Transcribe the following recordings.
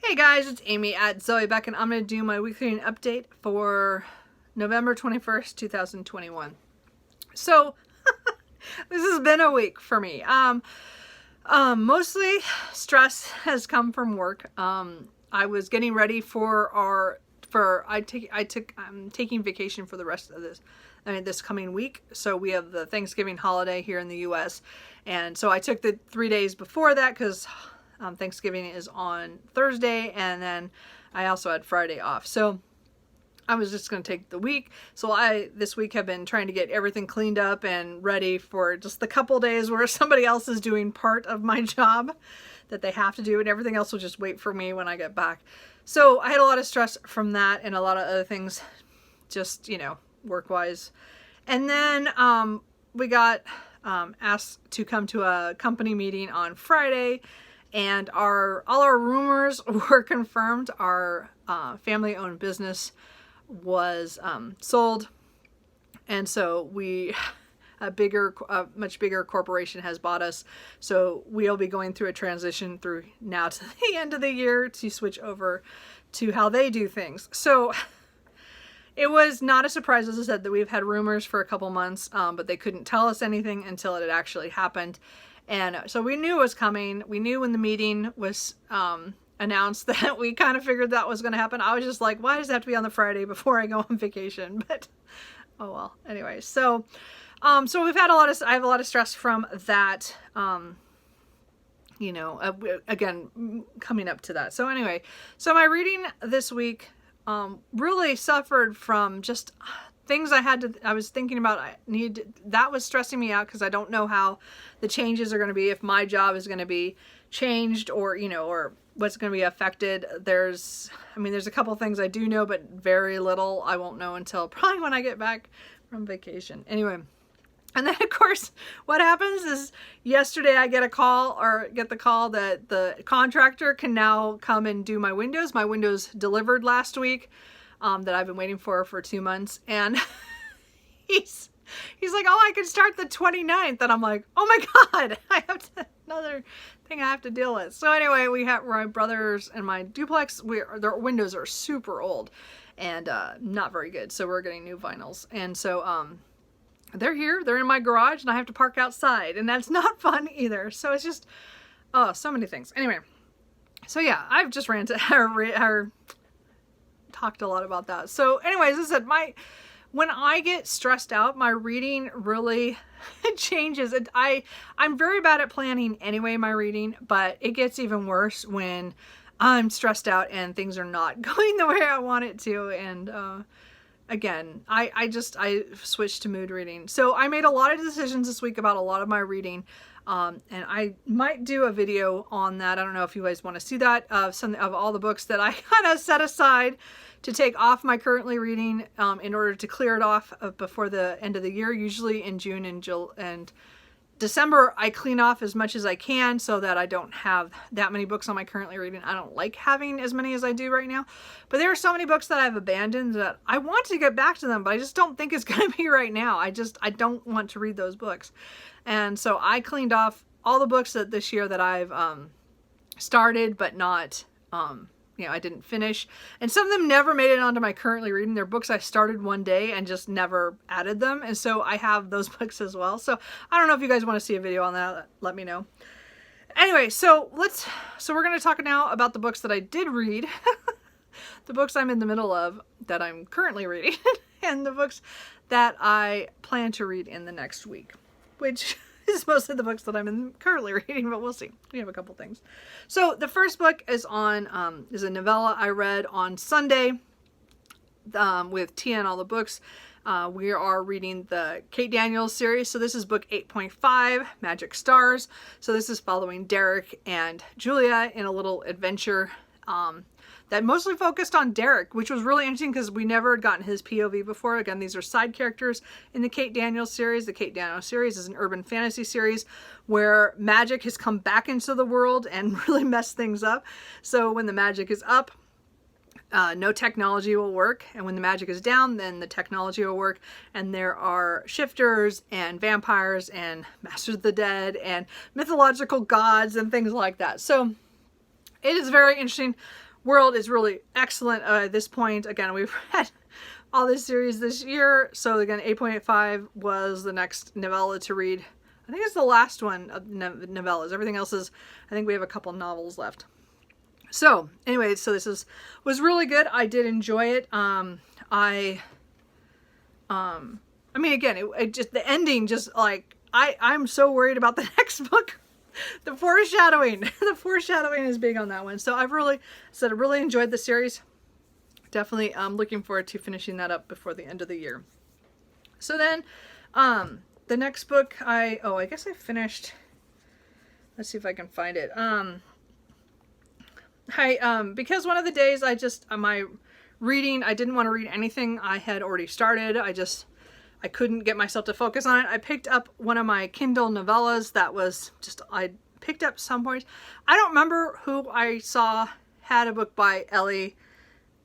Hey guys, it's Amy at Zoe Beck, and I'm going to do my weekly update for November 21st, 2021. So, this has been a week for me. Mostly stress has come from work. I was getting ready for I'm taking vacation for the rest of this coming week. So we have the Thanksgiving holiday here in the US. And so I took the 3 days before that because Thanksgiving is on Thursday, and then I also had Friday off. So I was just going to take the week. So this week have been trying to get everything cleaned up and ready for just the couple days where somebody else is doing part of my job that they have to do, and everything else will just wait for me when I get back. So I had a lot of stress from that and a lot of other things, just, work-wise. And then we got asked to come to a company meeting on Friday, and all our rumors were confirmed. Our family-owned business was sold, and so a much bigger corporation has bought us. So we'll be going through a transition through now to the end of the year to switch over to how they do things. So it was not a surprise, as I said, that we've had rumors for a couple months, but they couldn't tell us anything until it had actually happened. And so we knew it was coming. We knew when the meeting was announced that we kind of figured that was going to happen. I was just like, why does it have to be on the Friday before I go on vacation? But oh well. Anyway, so we've had I have a lot of stress from that. Again, coming up to that. So anyway, so my reading this week really suffered from just things I was thinking about. That was stressing me out because I don't know how the changes are going to be, if my job is going to be changed or what's going to be affected. There's a couple things I do know, but very little I won't know until probably when I get back from vacation. Anyway, and then of course what happens is yesterday I get the call that the contractor can now come and do my windows. My windows delivered last week. That I've been waiting for 2 months, and he's like, oh, I can start the 29th, and I'm like, oh my god, I have another thing I have to deal with. So anyway, we have my brothers and my duplex. Their windows are super old and not very good, so we're getting new vinyls, and so they're here. They're in my garage, and I have to park outside, and that's not fun either. So it's just so many things. Anyway, so yeah, I've just talked a lot about that. So anyways, as I said, when I get stressed out, my reading really changes. I'm very bad at planning anyway, my reading, but it gets even worse when I'm stressed out and things are not going the way I want it to. And again, I switched to mood reading. So I made a lot of decisions this week about a lot of my reading. And I might do a video on that. I don't know if you guys want to see that, of all the books that I kind of set aside to take off my currently reading in order to clear it off before the end of the year. Usually in June and December, I clean off as much as I can so that I don't have that many books on my currently reading. I don't like having as many as I do right now, but there are so many books that I've abandoned that I want to get back to them, but I just don't think it's going to be right now. I don't want to read those books. And so I cleaned off all the books this year that I've started, but not, I didn't finish. And some of them never made it onto my currently reading. They're books I started one day and just never added them. And so I have those books as well. So I don't know if you guys want to see a video on that. Let me know. Anyway, so we're going to talk now about the books that I did read, the books I'm in the middle of that I'm currently reading, and the books that I plan to read in the next week, which is mostly the books that I'm currently reading, but we'll see. We have a couple things. So the first book is a novella I read on Sunday with Tia and all the books. We are reading the Kate Daniels series. So this is book 8.5, Magic Stars. So this is following Derek and Julia in a little adventure that mostly focused on Derek, which was really interesting because we never had gotten his POV before. Again, these are side characters in the Kate Daniels series. The Kate Daniels series is an urban fantasy series where magic has come back into the world and really messed things up. So when the magic is up, no technology will work, and when the magic is down, then the technology will work, and there are shifters and vampires and masters of the dead and mythological gods and things like that. So it is very interesting. world is really excellent at this point. Again, we've read all this series this year. So again, 8.85 was the next novella to read. I think it's the last one of novellas. Everything else is, I think we have a couple novels left. So anyway, so this was really good. I did enjoy it. I mean, again, it just, the ending, just like, I'm so worried about the next book. The foreshadowing is big on that one. So I really enjoyed the series. Definitely looking forward to finishing that up before the end of the year. So then, the next book I guess I finished, let's see if I can find it. Because one of the days my reading, I didn't want to read anything I had already started. I couldn't get myself to focus on it. I picked up one of my Kindle novellas that was I picked up some point. I don't remember who I saw had a book by Ellie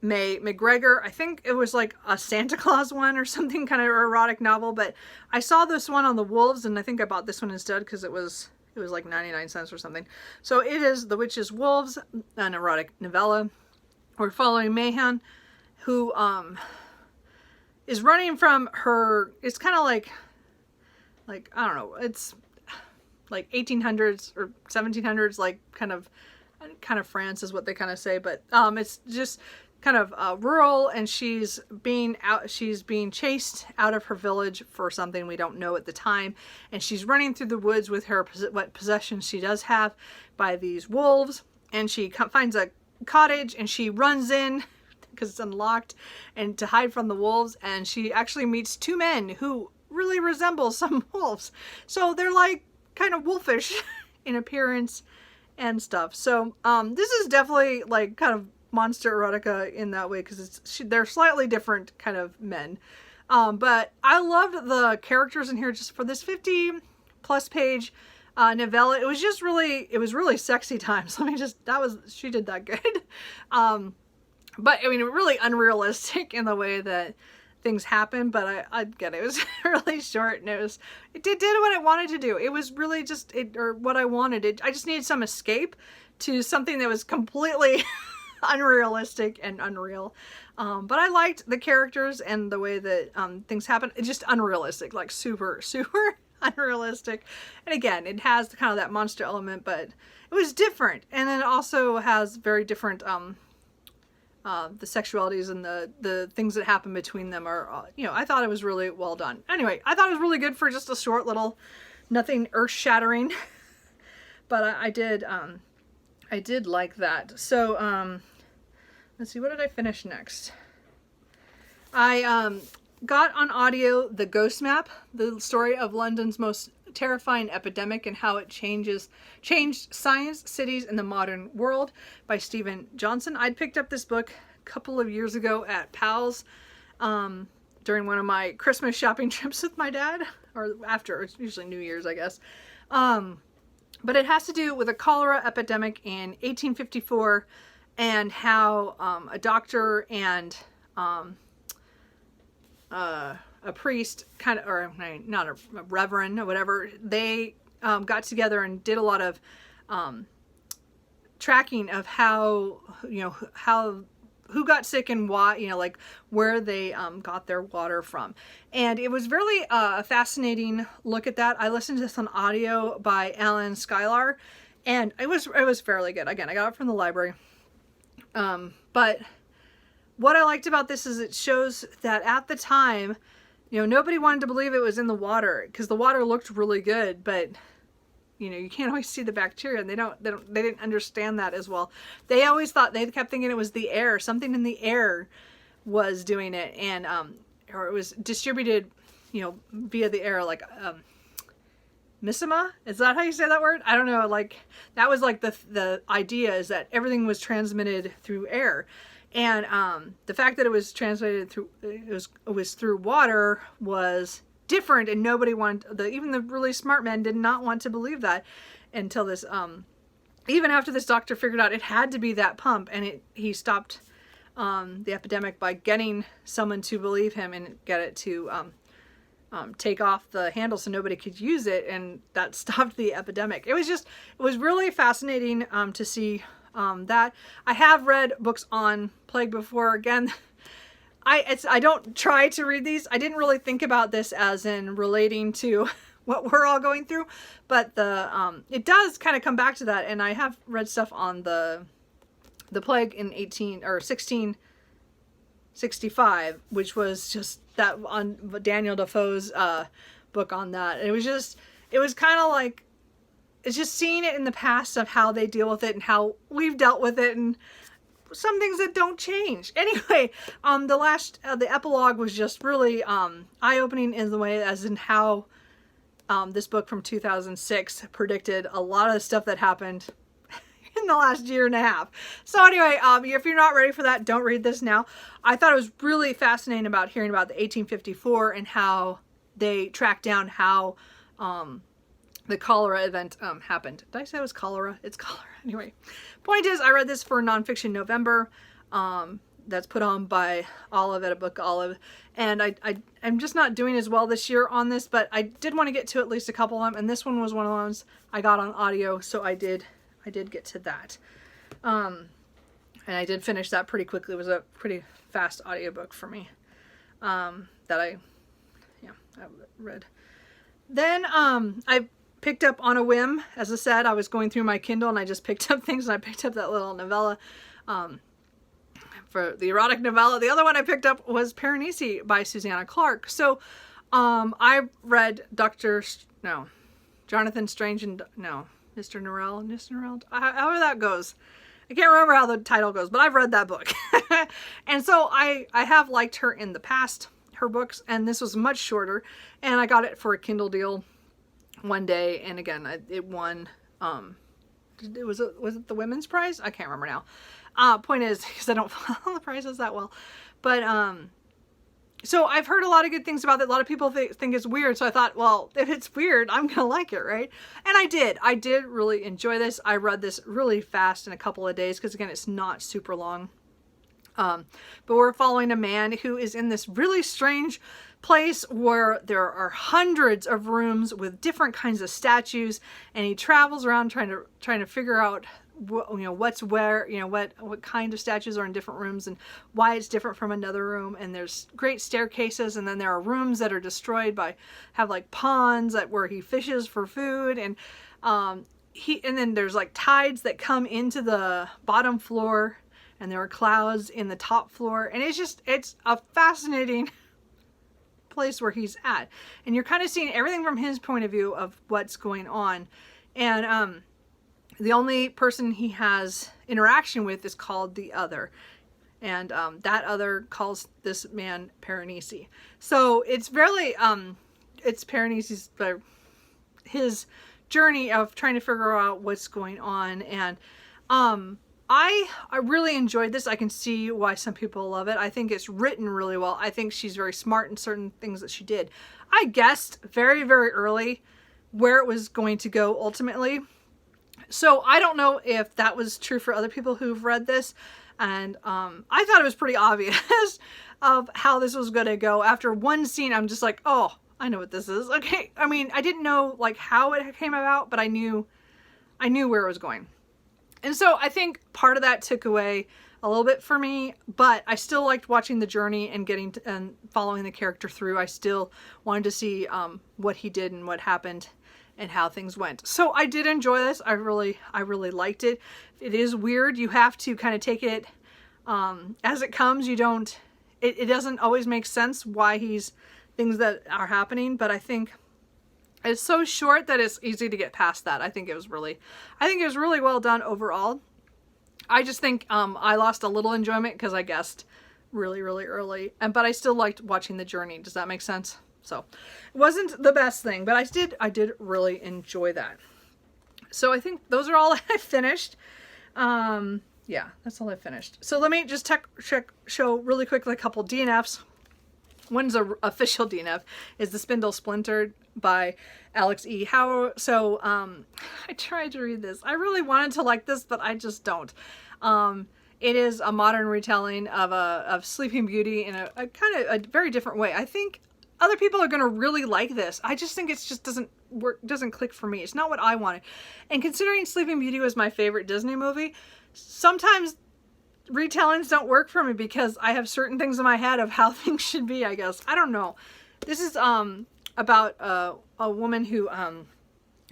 Mae McGregor. I think it was like a Santa Claus one or something, kind of erotic novel, but I saw this one on the Wolves, and I think I bought this one instead because it was like 99 cents or something. So it is The Witch's Wolves, an erotic novella. We're following Mayhan, who is running from her, it's kind of like, I don't know, it's like 1800s or 1700s, like kind of France is what they kind of say, but it's just kind of rural, and she's being chased out of her village for something we don't know at the time, and she's running through the woods with what possessions she does have by these wolves, and she finds a cottage, and she runs in because it's unlocked, and to hide from the wolves, and she actually meets two men who really resemble some wolves. So they're like kind of wolfish in appearance and stuff. So this is definitely like kind of monster erotica in that way, because they're slightly different kind of men. But I loved the characters in here just for this 50+ page novella. It was really sexy times. She did that good. But I mean, really unrealistic in the way that things happen, but I get it. It was really short, and it did what it wanted to do. It was really just what I wanted. I just needed some escape to something that was completely unrealistic and unreal. But I liked the characters and the way that things happen. It's just unrealistic, like super, super unrealistic. And again, it has kind of that monster element, but it was different. And then it also has very different the sexualities and the things that happen between them are, I thought it was really well done. Anyway, I thought it was really good for just a short little, nothing earth-shattering, but I did like that. So, let's see, what did I finish next? I got on audio The Ghost Map, the story of London's most terrifying epidemic and how it changed science, cities, and the modern world by Stephen Johnson. I'd picked up this book a couple of years ago at Powell's during one of my Christmas shopping trips with my dad, or after, it's usually New Year's, I guess. But it has to do with a cholera epidemic in 1854 and how a doctor and a priest, or not a reverend or whatever, they got together and did a lot of tracking of how who got sick and why, like where they got their water from. And it was really a fascinating look at that. I listened to this on audio by Alan Skylar, and it was fairly good. Again, I got it from the library. But what I liked about this is it shows that at the time, nobody wanted to believe it was in the water because the water looked really good, but you can't always see the bacteria, and they didn't understand that as well. They kept thinking it was the air, something in the air was doing it, and or it was distributed, via the air, like misema. Is that how you say that word? I don't know. Like that was like the idea is that everything was transmitted through air. And the fact that it was translated through, it was through water was different, and nobody wanted, even the really smart men did not want to believe that until this, even after this doctor figured out it had to be that pump, and he stopped the epidemic by getting someone to believe him and get it to take off the handle so nobody could use it, and that stopped the epidemic. It was really fascinating to see That I have read books on plague before. Again, I don't try to read these. I didn't really think about this as in relating to what we're all going through, but it does kind of come back to that. And I have read stuff on the plague in 1665, which was just that on Daniel Defoe's book on that. It was kind of like, it's just seeing it in the past of how they deal with it and how we've dealt with it, and some things that don't change. Anyway, the epilogue was just really eye-opening in the way as in how this book from 2006 predicted a lot of the stuff that happened in the last year and a half. So anyway, if you're not ready for that, don't read this now. I thought it was really fascinating about hearing about the 1854 and how they tracked down how the cholera event happened. Did I say it was cholera? It's cholera. Anyway, point is, I read this for Nonfiction November. That's put on by Olive at a Book Olive. And I'm just not doing as well this year on this, but I did want to get to at least a couple of them. And this one was one of the ones I got on audio, so I did get to that. And I did finish that pretty quickly. It was a pretty fast audiobook for me that I read. Then I picked up on a whim. As I said, I was going through my Kindle and I just picked up things, and I picked up that little novella for the erotic novella. The other one I picked up was Piranesi by Susanna Clark. So I read Jonathan Strange and Mr. Norrell, however that goes. I can't remember how the title goes, but I've read that book. And so I have liked her in the past, her books, and this was much shorter, and I got it for a Kindle deal one day, and again, it won, was it the Women's Prize? I can't remember now. Point is, because I don't follow the prizes that well, but so I've heard a lot of good things about it. A lot of people think it's weird, so I thought, well, if it's weird, I'm gonna like it, right? And I did really enjoy this. I read this really fast in a couple of days, because again, it's not super long. But we're following a man who is in this really strange place where there are hundreds of rooms with different kinds of statues, and he travels around trying to figure out what's where, what kind of statues are in different rooms and why it's different from another room. And there's great staircases, and then there are rooms that are destroyed have like ponds where he fishes for food, and then there's like tides that come into the bottom floor, and there are clouds in the top floor, and it's a fascinating place where he's at, and you're kind of seeing everything from his point of view of what's going on. And the only person he has interaction with is called the Other, and that other calls this man Piranesi. So it's really it's Piranesi's his journey of trying to figure out what's going on. And I really enjoyed this. I can see why some people love it. I think it's written really well. I think she's very smart in certain things that she did. I guessed very, very early where it was going to go ultimately. So I don't know if that was true for other people who've read this. And I thought it was pretty obvious of how this was going to go. After one scene, I'm just like, oh, I know what this is. Okay. I mean, I didn't know like how it came about, but I knew where it was going. And so I think part of that took away a little bit for me, but I still liked watching the journey and and following the character through. I still wanted to see what he did and what happened and how things went. So I did enjoy this. I really liked it. It is weird. You have to kind of take it as it comes. It doesn't always make sense why things that are happening, but I think it's so short that it's easy to get past that. I think it was really well done overall. I just think I lost a little enjoyment because I guessed really, really early, but I still liked watching the journey. Does that make sense? So it wasn't the best thing, but I did really enjoy that. So I think those are all I finished. Yeah, that's all I finished. So let me just show really quickly a couple DNFs. One's an official DNF, is The Spindle Splintered by Alex E. Howe. So I tried to read this. I really wanted to like this, but I just don't. It is a modern retelling of Sleeping Beauty in a kind of a very different way. I think other people are going to really like this. I just think it just doesn't work, doesn't click for me. It's not what I wanted. And considering Sleeping Beauty was my favorite Disney movie, sometimes retellings don't work for me because I have certain things in my head of how things should be, I guess. I don't know. This is about a woman who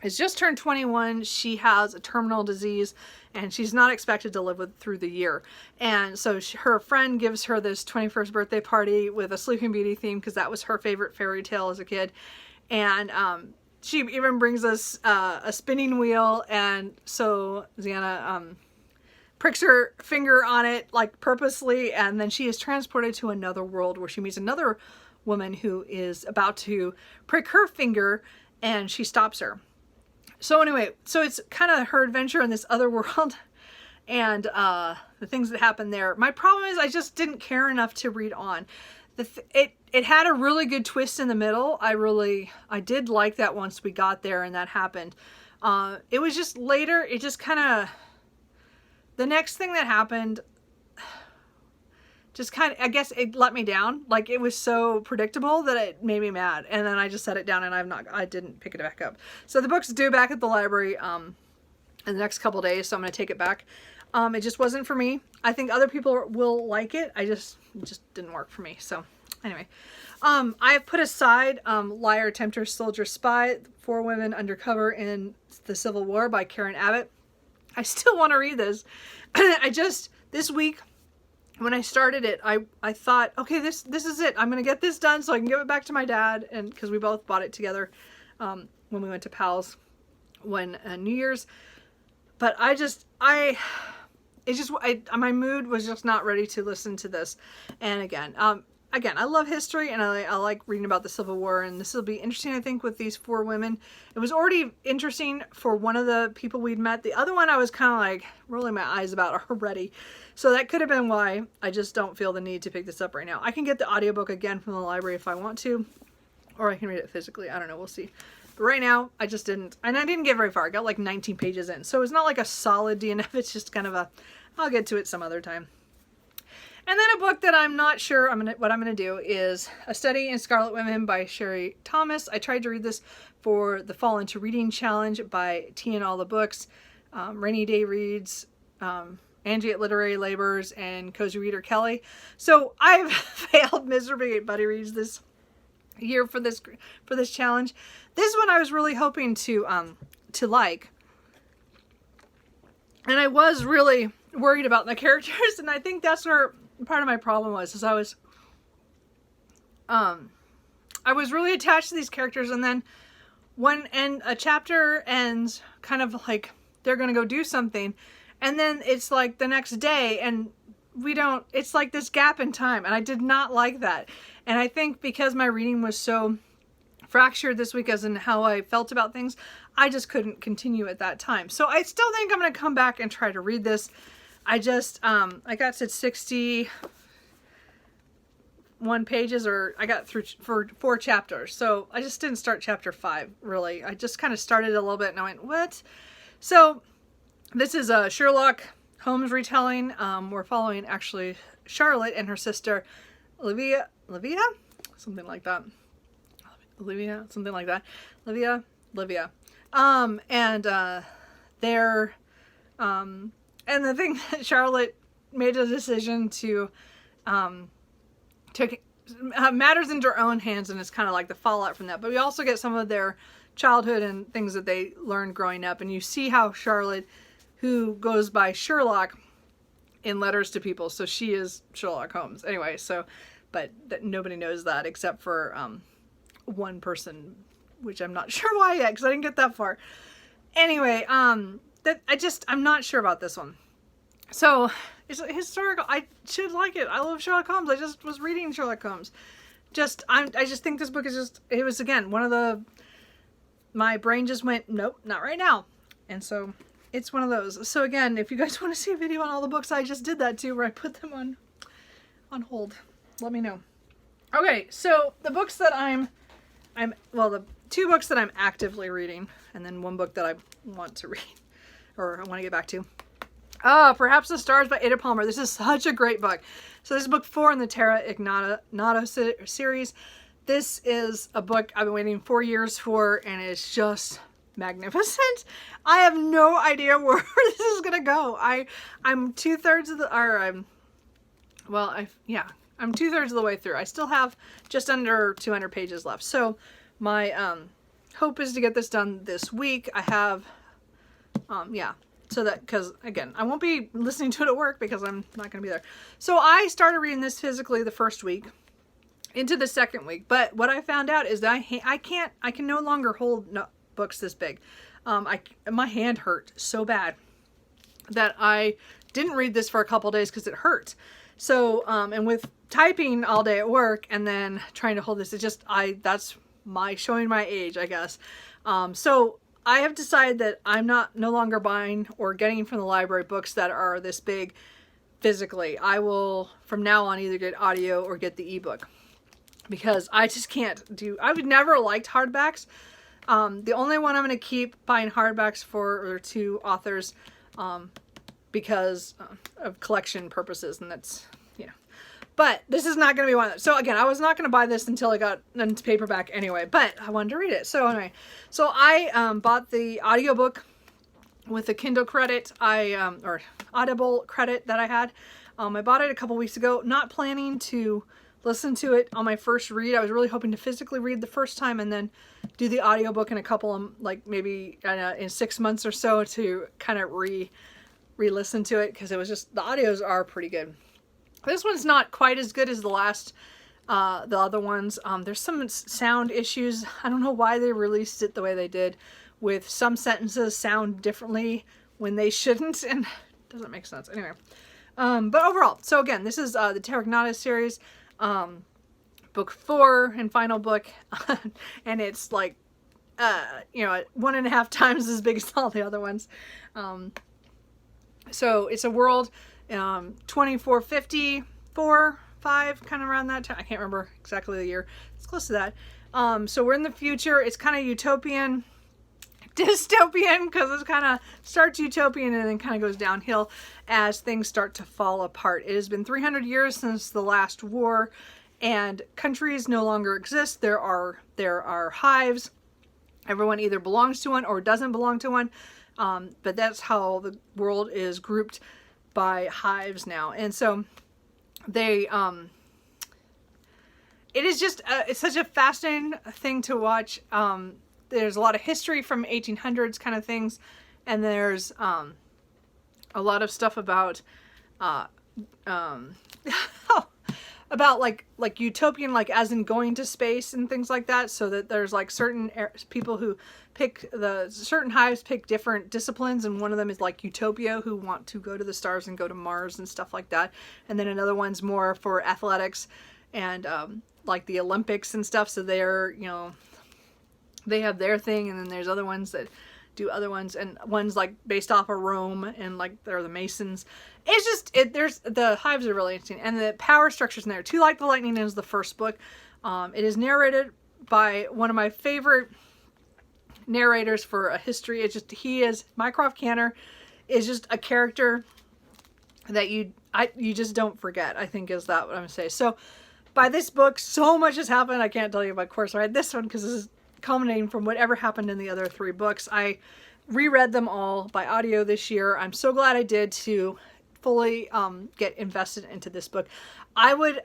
has just turned 21. She has a terminal disease and she's not expected to live through the year. And so her friend gives her this 21st birthday party with a Sleeping Beauty theme because that was her favorite fairy tale as a kid. And she even brings us a spinning wheel, and so Xana pricks her finger on it, like purposely, and then she is transported to another world where she meets another woman who is about to prick her finger, and she stops her. So anyway, so it's kind of her adventure in this other world and the things that happen there. My problem is I just didn't care enough to read on. It had a really good twist in the middle. I did like that once we got there and that happened. It was just later, it just kind of, the next thing that happened just kind of, I guess it let me down. Like, it was so predictable that it made me mad. And then I just set it down and I didn't pick it back up. So the book's due back at the library in the next couple days, so I'm going to take it back. It just wasn't for me. I think other people will like it. It just didn't work for me. So anyway, I have put aside Liar, Tempter, Soldier, Spy, 4 Women Undercover in the Civil War by Karen Abbott. I still want to read this. This week, when I started it, I thought, okay, this is it. I'm going to get this done so I can give it back to my dad, and because we both bought it together when we went to Pal's New Year's. But my mood was just not ready to listen to this. And again, I love history and I like reading about the Civil War, and this will be interesting, I think, with these 4 women. It was already interesting for one of the people we'd met. The other one I was kind of like rolling my eyes about already. So that could have been why I just don't feel the need to pick this up right now. I can get the audiobook again from the library if I want to, or I can read it physically. I don't know. We'll see. But right now, I just didn't. And I didn't get very far. I got like 19 pages in. So it's not like a solid DNF. It's just kind of I'll get to it some other time. And then a book that I'm not sure what I'm going to do is A Study in Scarlet Women by Sherry Thomas. I tried to read this for the Fall Into Reading Challenge by Tea and All the Books, Rainy Day Reads, Angie at Literary Labors, and Cozy Reader Kelly. So I've failed miserably at Buddy Reads this year for this challenge. This one I was really hoping to like. And I was really worried about the characters, and I think that's where part of my problem was, is I was really attached to these characters, and then when a chapter ends kind of like they're gonna go do something, and then it's like the next day and it's like this gap in time, and I did not like that. And I think because my reading was so fractured this week as in how I felt about things, I just couldn't continue at that time. So I still think I'm going to come back and try to read this. I got to 61 pages, or I got through for 4 chapters. So I just didn't start chapter 5, really. I just kind of started a little bit and I went, what? So this is a Sherlock Holmes retelling. We're following actually Charlotte and her sister Olivia? Something like that. Olivia? Something like that. Olivia. And the thing that Charlotte made a decision to take matters into her own hands, and it's kind of like the fallout from that. But we also get some of their childhood and things that they learned growing up, and you see how Charlotte, who goes by Sherlock in letters to people, so she is Sherlock Holmes. Anyway, so, but that nobody knows that except for one person, which I'm not sure why yet, because I didn't get that far. Anyway, I'm not sure about this one. So it's historical. I should like it. I love Sherlock Holmes. I just was reading Sherlock Holmes. I just think this book is it was again one of my brain just went, nope, not right now. And so it's one of those. So again, if you guys want to see a video on all the books I just did that too, where I put them on hold, let me know. Okay, so the books that the 2 books that I'm actively reading, and then 1 book that I want to read, or I want to get back to. Perhaps the Stars by Ada Palmer. This is such a great book. So this is book 4 in the Terra Ignota series. This is a book I've been waiting 4 years for, and it's just magnificent. I have no idea where this is gonna go. I'm 2/3 of the, or I'm 2/3 of the way through. I still have just under 200 pages left. So my hope is to get this done this week. I have, so that, because again, I won't be listening to it at work because I'm not going to be there. So I started reading this physically the first week into the second week. But what I found out is that I can no longer hold books this big. My hand hurt so bad that I didn't read this for a couple days because it hurt. So, and with typing all day at work and then trying to hold this, that's showing my age, I guess. So I have decided that I'm no longer buying or getting from the library books that are this big physically. I will from now on either get audio or get the ebook because I just can't do, I would never liked hardbacks. The only one I'm going to keep buying hardbacks for are two authors, because of collection purposes, and that's, but this is not going to be one of those. So again, I was not going to buy this until I got into paperback anyway, but I wanted to read it. So anyway, so I bought the audiobook with the Kindle credit, or Audible credit that I had. I bought it a couple weeks ago, not planning to listen to it on my first read. I was really hoping to physically read the first time and then do the audiobook in a couple of, like maybe in 6 months or so to kind of re-listen to it, because it was just, the audios are pretty good. This one's not quite as good as the other ones. There's some sound issues. I don't know why they released it the way they did, with some sentences sound differently when they shouldn't, and it doesn't make sense. Anyway, but overall, so again, this is the Terragnata series, book 4 and final book, and it's like, 1.5 times as big as all the other ones. So it's a world 2454, 5, kind of around that time. I can't remember exactly the year. It's close to that. So we're in the future. It's kind of utopian, dystopian, because it kind of starts utopian and then kind of goes downhill as things start to fall apart. It has been 300 years since the last war, and countries no longer exist. There are hives. Everyone either belongs to one or doesn't belong to one. But that's how the world is grouped, by hives now. And so they, it is just, it's such a fascinating thing to watch. There's a lot of history from 1800s kind of things. And there's, a lot of stuff about, about like utopian, like as in going to space and things like that. So that there's like certain people who pick certain hives pick different disciplines, and one of them is like Utopia, who want to go to the stars and go to Mars and stuff like that. And then another one's more for athletics and like the Olympics and stuff. So they're, they have their thing, and then there's other ones that do other ones, and one's like based off of Rome, and like they're the Masons. It's just, the hives are really interesting, and the power structures in there too. Like the Lightning is the first book. It is narrated by one of my favorite narrators for a history. It's just, Mycroft Cantor is just a character that you just don't forget, I think, is that what I'm gonna say. So by this book, so much has happened. I can't tell you, but of course I read this one because this is culminating from whatever happened in the other 3 books. I reread them all by audio this year. I'm so glad I did to fully get invested into this book. I would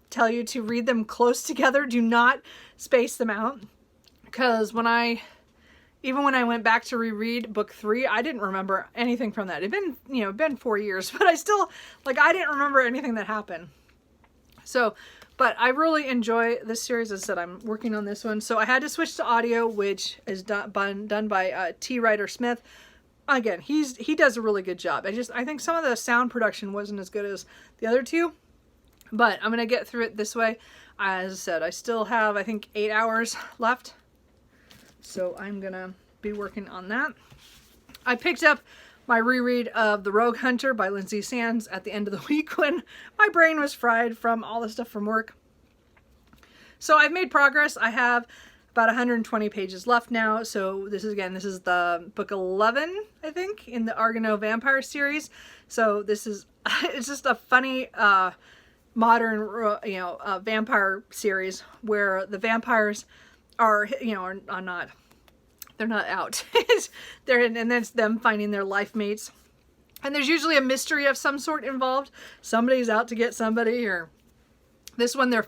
tell you to read them close together. Do not space them out, because even when I went back to reread book 3, I didn't remember anything from that. It'd been 4 years, but I still, I didn't remember anything that happened. So, but I really enjoy this series. As I said, I'm working on this one. So I had to switch to audio, which is done by T. Ryder Smith. Again, he does a really good job. I think some of the sound production wasn't as good as the other 2, but I'm going to get through it this way. As I said, I still have, I think, 8 hours left. So I'm going to be working on that. I picked up my reread of The Rogue Hunter by Lindsay Sands at the end of the week when my brain was fried from all the stuff from work. So I've made progress. I have about 120 pages left now. So this is the book 11, I think, in the Argonaut Vampire series. So this is, it's just a funny, modern, vampire series where the vampires are not, They're not out. They're in, and then it's them finding their life mates. And there's usually a mystery of some sort involved. Somebody's out to get somebody, or this one they're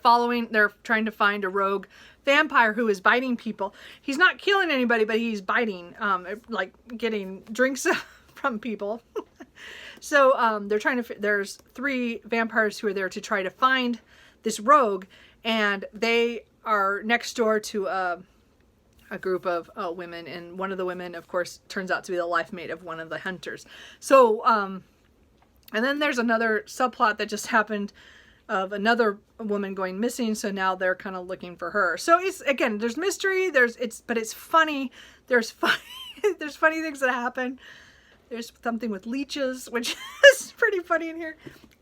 trying to find a rogue vampire who is biting people. He's not killing anybody, but he's biting, like getting drinks from people. So there's 3 vampires who are there to try to find this rogue, and they are next door to a group of women, and one of the women, of course, turns out to be the life mate of one of the hunters. So, and then there's another subplot that just happened of another woman going missing, so now they're kind of looking for her. So it's, again, there's mystery, but it's funny. There's funny things that happen. There's something with leeches, which is pretty funny in here.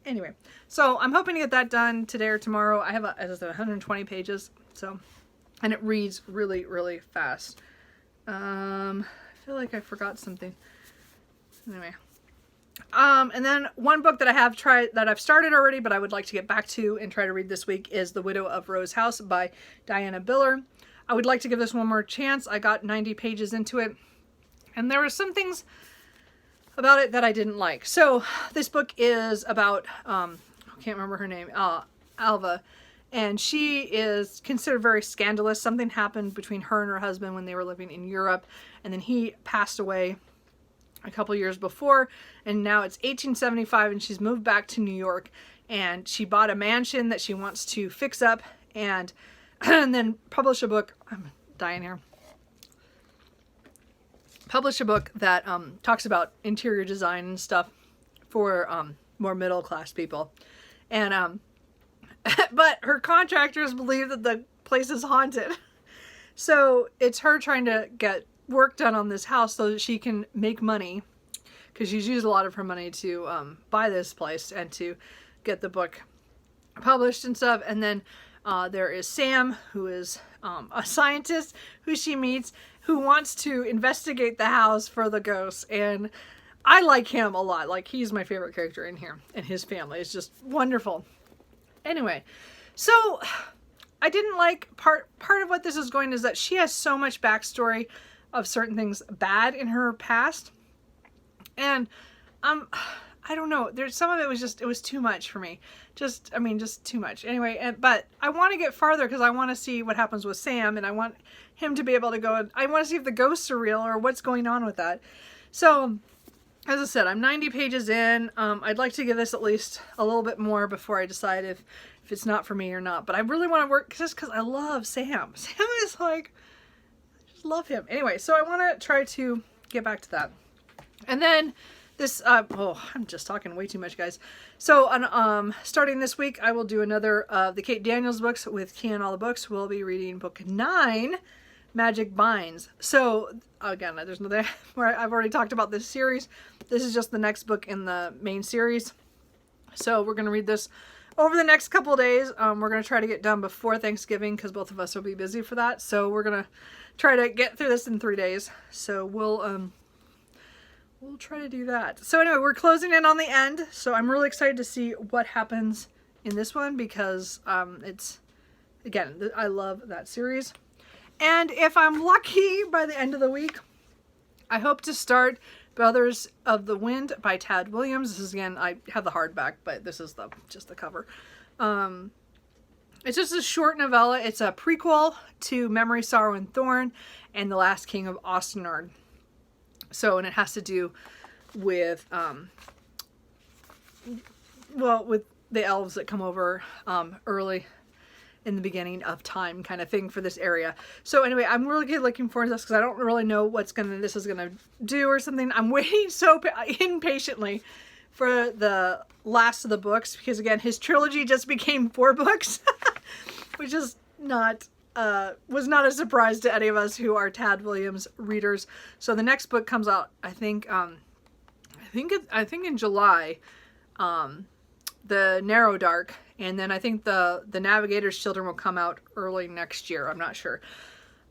Anyway, so I'm hoping to get that done today or tomorrow. I have, as I said, 120 pages, so, and it reads really, really fast. I feel like I forgot something. Anyway. And then one book that I've started already, but I would like to get back to and try to read this week is The Widow of Rose House by Diana Biller. I would like to give this one more chance. I got 90 pages into it, and there were some things about it that I didn't like. So this book is about, I can't remember her name, Alva, and she is considered very scandalous. Something happened between her and her husband when they were living in Europe, and then he passed away a couple years before, and now it's 1875 and she's moved back to New York, and she bought a mansion that she wants to fix up and then publish a book. I'm dying here. Publish a book that talks about interior design and stuff for more middle class people. And but her contractors believe that the place is haunted. So it's her trying to get work done on this house so that she can make money, because she's used a lot of her money to buy this place and to get the book published and stuff. And then there is Sam, who is a scientist who she meets, who wants to investigate the house for the ghosts, and I like him a lot. Like, he's my favorite character in here, and his family is just wonderful. Anyway, so I didn't like part of what this is going is that she has so much backstory of certain things bad in her past, and I don't know, there's some of it was just, it was too much for me. Just too much. Anyway, but I want to get farther because I want to see what happens with Sam, and I want him to be able to go, and I want to see if the ghosts are real or what's going on with that. So, as I said, I'm 90 pages in. I'd like to give this at least a little bit more before I decide if it's not for me or not. But I really want to work just because I love Sam. Sam is like, I just love him. Anyway, so I want to try to get back to that. And then this, oh, I'm just talking way too much, guys. So, on, starting this week, I will do another of the Kate Daniels books with Key and All the Books. We'll be reading book 9, Magic Binds. So, again, there's nothing where I've already talked about this series. This is just the next book in the main series. So, we're going to read this over the next couple of days. We're going to try to get done before Thanksgiving because both of us will be busy for that. So, we're going to try to get through this in 3 days. So, we'll try to do that. So anyway, we're closing in on the end. So I'm really excited to see what happens in this one because it's, again, I love that series. And if I'm lucky by the end of the week, I hope to start Brothers of the Wind by Tad Williams. This is, again, I have the hardback, but this is just the cover. It's just a short novella. It's a prequel to Memory, Sorrow, and Thorn and The Last King of Ostenard. So, and it has to do with, well, with the elves that come over early in the beginning of time kind of thing for this area. So anyway, I'm really looking forward to this because I don't really know what this is going to do or something. I'm waiting so impatiently for the last of the books because, again, his trilogy just became 4 books, which is not... was not a surprise to any of us who are Tad Williams readers. So the next book comes out, I think in July, The Narrow Dark, and then I think the Navigator's Children will come out early next year. I'm not sure.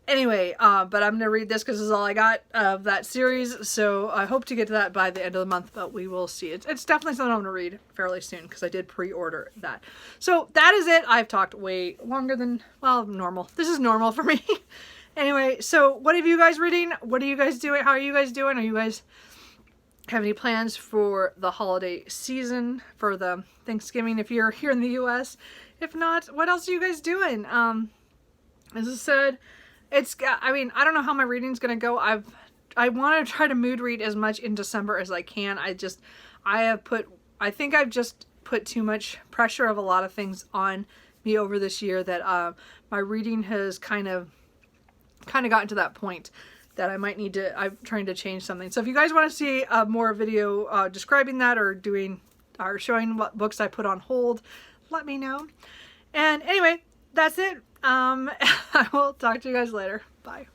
Anyway, but I'm gonna read this because this is all I got of that series. So I hope to get to that by the end of the month, but we will see. It's definitely something I'm gonna read fairly soon because I did pre-order that. So that is it. I've talked way longer than, well, normal. This is normal for me. Anyway, so what have you guys reading? What are you guys doing? How are you guys doing? Are you guys have any plans for the holiday season, for the Thanksgiving if you're here in the US? If not, what else are you guys doing? As I said, I mean, I don't know how my reading's gonna go. I want to try to mood read as much in December as I can. I think I've just put too much pressure of a lot of things on me over this year that my reading has kind of gotten to that point that I might need to, I'm trying to change something. So if you guys want to see more video describing that or showing what books I put on hold, let me know. And anyway, that's it. I will talk to you guys later. Bye.